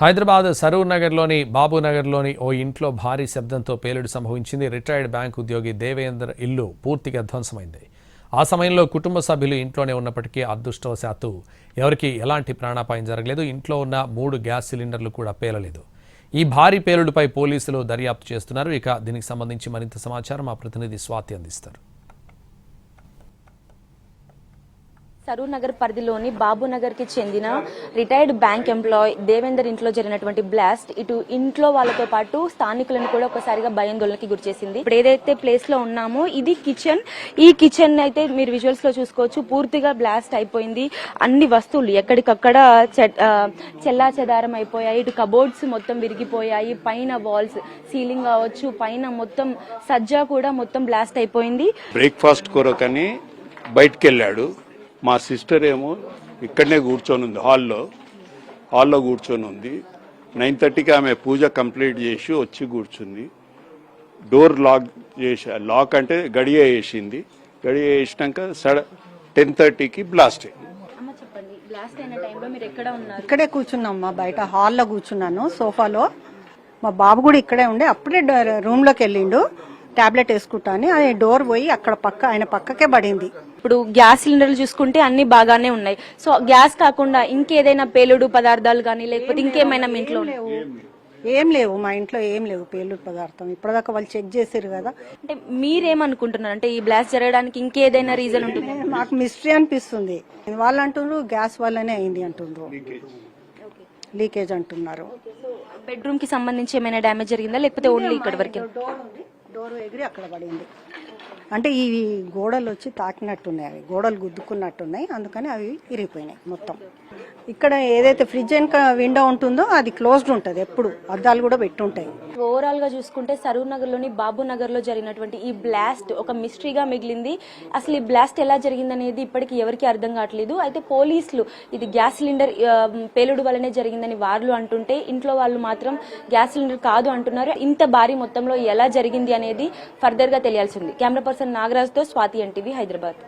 హైదరాబాద్ సరూర్ నగర్లోని బాబునగర్లోని ఓ ఇంట్లో భారీ శబ్దంతో పేలుడు సంభవించింది. రిటైర్డ్ బ్యాంక్ ఉద్యోగి దేవేందర్ ఇల్లు పూర్తిగా ధ్వంసమైంది. ఆ సమయంలో కుటుంబ సభ్యులు ఇంట్లోనే ఉన్నప్పటికీ అదృష్టవశాత్తు ఎవరికీ ఎలాంటి ప్రాణాపాయం జరగలేదు. ఇంట్లో ఉన్న 3 గ్యాస్ సిలిండర్లు కూడా పేలలేదు. ఈ భారీ పేలుడుపై పోలీసులు దర్యాప్తు చేస్తున్నారు. ఇక దీనికి సంబంధించి మరింత సమాచారం మా ప్రతినిధి స్వాతి అందిస్తారు. సరూర్ నగర్ పరిధిలోని బాబునగర్ కి చెందిన రిటైర్డ్ బ్యాంక్ ఎంప్లాయ్ దేవేందర్ ఇంట్లో జరిగినటువంటి బ్లాస్ట్ ఇటు ఇంట్లో వాళ్ళతో పాటు స్థానికులను కూడా ఒకసారిగా భయాందోళనకి గురిచేసింది. ఇప్పుడు ఏదైతే ప్లేస్ లో ఉన్నామో ఇది కిచెన్. ఈ కిచెన్ అయితే మీరు విజువల్స్ లో చూసుకోవచ్చు, పూర్తిగా బ్లాస్ట్ అయిపోయింది. అన్ని వస్తువులు ఎక్కడికక్కడ చెల్లా చెదారం అయిపోయాయి. ఇటు కబోర్డ్స్ మొత్తం విరిగిపోయాయి. పైన వాల్స్, సీలింగ్ కావచ్చు, పైన మొత్తం సజ్జా కూడా మొత్తం బ్లాస్ట్ అయిపోయింది. బ్రేక్ఫాస్ట్ కొరకని బయటకు వెళ్ళాడు. మా సిస్టర్ ఏమో ఇక్కడనే కూర్చొని ఉంది, హాల్లో కూర్చొని ఉంది. 9:30కి ఆమె పూజ కంప్లీట్ చేసి వచ్చి కూర్చుంది. డోర్ లాక్ అంటే గడియ వేసింది. గడియ వేసినాక 10:30కి బ్లాస్ట్ అయింది. ఇక్కడే కూర్చున్నాం, మా బయట హాల్లో కూర్చున్నాను సోఫాలో. మా బాబు కూడా ఇక్కడే ఉండే, అప్పుడే రూమ్ లోకి వెళ్ళిండు టాబ్లెట్ వేసుకుంటాను. అది డోర్ పోయి అక్కడ ఆయన పక్కకే పడింది. ఇప్పుడు గ్యాస్ సిలిండర్లు చూసుకుంటే అన్ని బాగానే ఉన్నాయి. సో గ్యాస్ కాకుండా ఇంకేదైనా పేలుడు పదార్థాలు కానీ లేకపోతే ఇంకేమైనా మీ ఇంట్లో ఏం లేవు, మా ఇంట్లో ఏం లేవు పేలుడు పదార్థం. ఇప్పటిదాకా వాళ్ళు చెక్ చేశారు కదా. అంటే మీరేమనుకుంటున్నారు, అంటే ఈ బ్లాస్ట్ జరగడానికి ఇంకేదైనా రీజన్ ఉంటుంది? మాకు మిస్టరీ అనిపిస్తుంది. వాళ్ళు అంటున్నారు గ్యాస్ వల్లనే అయింది అంటున్నారు, లీకేజ్ అంటున్నారు. బెడ్రూమ్ కి సంబంధించి ఏమైనా డ్యామేజ్ జరిగిందా లేకపోతే ఓన్లీ ఇక్కడ వరకు? డోర్ ఎగిరి అక్కడ పడింది. అంటే ఈ గోడలు వచ్చి తాకినట్టున్నాయి, అవి గోడలు గుద్దుకున్నట్టున్నాయి, అందుకని అవి ఇరిగిపోయినాయి మొత్తం. ఇక్కడ ఏదైతే ఫ్రిడ్జ్ వెనక విండో ఉంటుందో అది క్లోజ్డ్ ఉంటుంది, ఎప్పుడు అద్దాలు కూడా పెట్టుంటాయి. ఓవరాల్ గా చూసుకుంటే సరూర్ నగర్ లోని బాబు నగర్ లో జరిగినటువంటి ఈ బ్లాస్ట్ ఒక మిస్టరీగా మిగిలింది. అసలు ఈ బ్లాస్ట్ ఎలా జరిగిందనేది ఇప్పటికీ ఎవరికి అర్థం కావట్లేదు. అయితే పోలీసులు ఇది గ్యాస్ సిలిండర్ పేలుడు వల్లనే జరిగిందని వాళ్ళు అంటుంటే, ఇంట్లో వాళ్ళు మాత్రం గ్యాస్ సిలిండర్ కాదు అంటున్నారు. ఇంత భారీ మొత్తంలో ఎలా జరిగింది అనేది ఫర్దర్ గా తెలియాల్సింది. కెమెరా పర్సన్ నాగరాజ్ తో స్వాతి, ఎన్టీవీ, హైదరాబాద్.